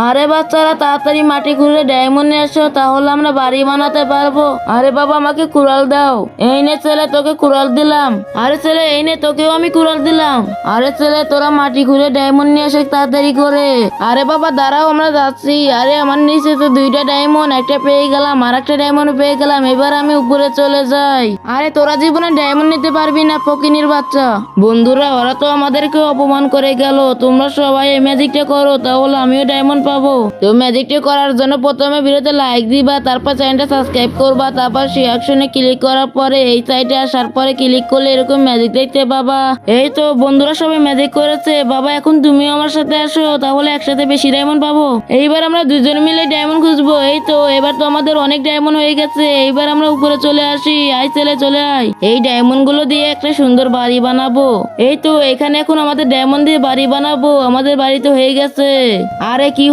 আরে বাচ্চারা তাড়াতাড়ি মাটি খুঁড়ে ডায়মন্ড নিয়ে এসো, তাহলে আমরা বাড়ি বানাতে পারবো। আরে বাবা আমাকে কুড়াল দাও। এই নে ছেলে তোকে কুড়াল দিলাম। আরে ছেলে এই নে তোকেও আমি কুড়াল দিলাম। আরে ছেলে তোরা মাটি খুঁড়ে ডায়মন্ড নিয়ে এসে তাড়াতাড়ি করে। আরে বাবা দাঁড়াও আমরা যাচ্ছি। আরে আমার নিচে তো দুইটা ডায়মন্ড, একটা পেয়ে গেলাম আর একটা ডায়মন্ড পেয়ে গেলাম। এবার আমি উপরে চলে যাই। আরে তোরা জীবনে ডায়মন্ড নিতে পারবি না ফকিনির বাচ্চা। বন্ধুরা ওরা তো আমাদেরকে অপমান করে গেল। তোমরা সবাই এই ম্যাজিকটা করো, তাহলে আমিও ডায়মন্ড পাবো। তো ম্যাজিকটা করার জন্য প্রথমে ভিডিওতে লাইক দিবা, তারপর চ্যানেলটা সাবস্ক্রাইব করবা, তারপর সেই অপশনে ক্লিক করার পরে এই সাইটে আসার পরে ক্লিক করলে এরকম ম্যাজিক দেখতে পাবা। এই তো বন্ধুরা সবাই ম্যাজিক করেছে। বাবা এখন তুমিও আমার সাথে আসো, তাহলে একসাথে বেশি ডায়মন্ড পাবো। এইবার আমরা দুজন মিলে ডায়মন্ড খুঁজবো। এই তো এবার তো আমাদের অনেক ডায়মন্ড হয়ে গেছে। এইবার আমরা উপরে চলে আসি। আয় ছেলে চলে আয়। এই ডায়মন্ড গুলো দিয়ে একটা সুন্দর বাড়ি বানাবো। এই তো এখানে এখন আমাদের ডায়মন্ড দিয়ে বাড়ি বানাবো। আমাদের বাড়ি তো হয়ে গেছে। আরে কি